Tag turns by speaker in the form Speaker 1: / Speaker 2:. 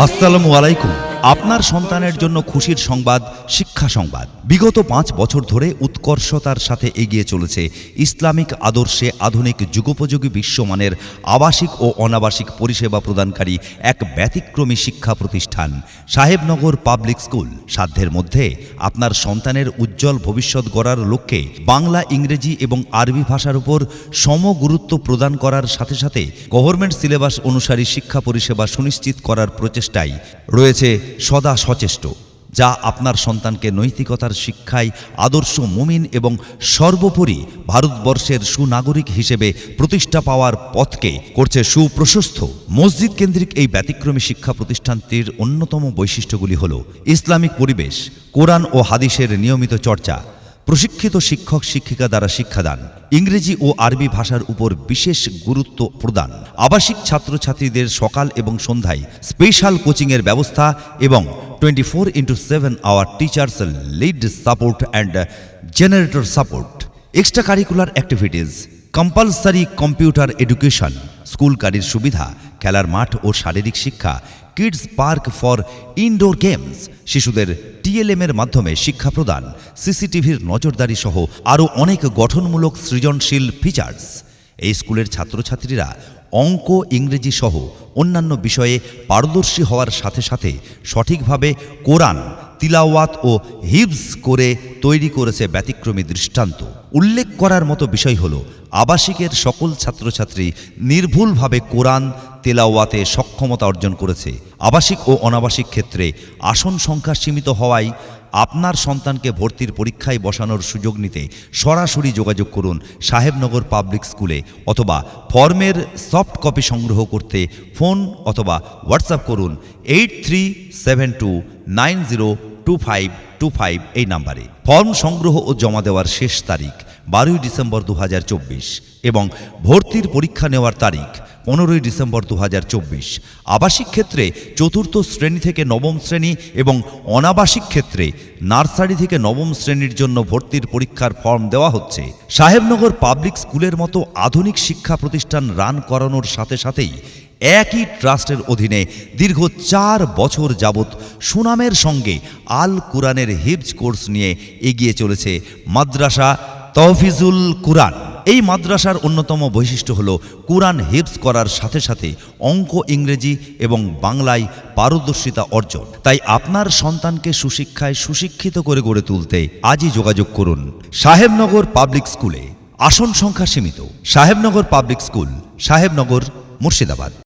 Speaker 1: আসসালামু আলাইকুম। আপনার সন্তানের জন্য খুশির সংবাদ, শিক্ষা সংবাদ। বিগত 5 বছর ধরে উৎকর্ষতার সাথে এগিয়ে চলেছে ইসলামিক আদর্শে আধুনিক যুগোপযোগী বিশ্বমানের আবাসিক ও অনাবাসিক পরিষেবা প্রদানকারী এক ব্যতিক্রমী শিক্ষা প্রতিষ্ঠান সাহেবনগর পাবলিক স্কুল। সাধ্যের মধ্যে আপনার সন্তানের উজ্জ্বল ভবিষ্যৎ গড়ার লক্ষ্যে বাংলা, ইংরেজি এবং আরবি ভাষার উপর সমগুরুত্ব প্রদান করার সাথে সাথে গভর্নমেন্ট সিলেবাস অনুসারী শিক্ষা পরিষেবা সুনিশ্চিত করার প্রচেষ্টায় রয়েছে সদা সচেষ্ট, যা আপনার সন্তানকে নৈতিকতার শিক্ষায় আদর্শ মুমিন এবং সর্বোপরি ভারতবর্ষের সুনাগরিক হিসেবে প্রতিষ্ঠা পাওয়ার পথকে করছে সুপ্রশস্ত। মসজিদ কেন্দ্রিক এই ব্যতিক্রমী শিক্ষা প্রতিষ্ঠানটির অন্যতম বৈশিষ্ট্যগুলি হল ইসলামিক পরিবেশ, কোরআন ও হাদিসের নিয়মিত চর্চা, প্রশিক্ষিত শিক্ষক শিক্ষিকা দ্বারা শিক্ষাদান, ইংরেজি ও আরবি ভাষার উপর বিশেষ গুরুত্ব প্রদান, আবাসিক ছাত্রছাত্রীদের সকাল এবং সন্ধ্যায় স্পেশাল কোচিংয়ের ব্যবস্থা এবং 24/7 hour teachers lead support and generator support, extra curricular activities, compulsory computer education, school গাড়ির সুবিধা, খেলার মাঠ ও শারীরিক শিক্ষা, kids park for indoor games, শিশুদের টিএলএমের মাধ্যমে শিক্ষা প্রদান, সিসিটিভির নজরদারি সহ আরও অনেক গঠনমূলক সৃজনশীল ফিচার্স। এই স্কুলের ছাত্রছাত্রীরা অঙ্ক, ইংরেজি সহ অন্যান্য বিষয়ে পারদর্শী হওয়ার সাথে সাথে সঠিকভাবে কোরআন তিলাওয়াত ও হিফজ করে তৈরি করেছে ব্যতিক্রমী দৃষ্টান্ত। উল্লেখ করার মতো বিষয় হল, আবাসিকের সকল ছাত্রছাত্রী নির্ভুলভাবে কোরআন তেলাওয়াতে সক্ষমতা অর্জন করেছে। আবাসিক ও অনাবাসিক ক্ষেত্রে আসন সংখ্যা সীমিত হওয়ায় আপনার সন্তানকে ভর্তির পরীক্ষায় বসানোর সুযোগ নিতে সরাসরি যোগাযোগ করুন সাহেবনগর পাবলিক স্কুলে, অথবা ফর্মের সফট কপি সংগ্রহ করতে ফোন অথবা হোয়াটসঅ্যাপ করুন 8372902525 এই নাম্বারে। ফর্ম সংগ্রহ ও জমা দেওয়ার শেষ তারিখ 12 ডিসেম্বর 2024 এবং ভর্তির পরীক্ষা নেওয়ার তারিখ 15 ডিসেম্বর 2024। আবাসিক ক্ষেত্রে 4র্থ শ্রেণী থেকে 9ম শ্রেণী এবং অনাবাসিক ক্ষেত্রে নার্সারি থেকে 9ম শ্রেণীর জন্য ভর্তির পরীক্ষার ফর্ম দেওয়া হচ্ছে। সাহেবনগর পাবলিক স্কুলের মতো আধুনিক শিক্ষা প্রতিষ্ঠান রান করানোর সাথে সাথেই একই ট্রাস্টের অধীনে দীর্ঘ 4 বছর যাবৎ সুনামের সঙ্গে আল কুরআনের হিফজ কোর্স নিয়ে এগিয়ে চলেছে মাদ্রাসা তহফিজুল কুরআন। এই মাদ্রাসার অন্যতম বৈশিষ্ট্য হল কুরআন হিফজ করার সাথে সাথে অঙ্ক, ইংরেজি এবং বাংলায় পারদর্শিতা অর্জন। তাই আপনার সন্তানকে সুশিক্ষায় সুশিক্ষিত করে গড়ে তুলতে আজই যোগাযোগ করুন সাহেবনগর পাবলিক স্কুলে। আসন সংখ্যা সীমিত। Sahebnagar public school, Sahebnagar, Murshidabad.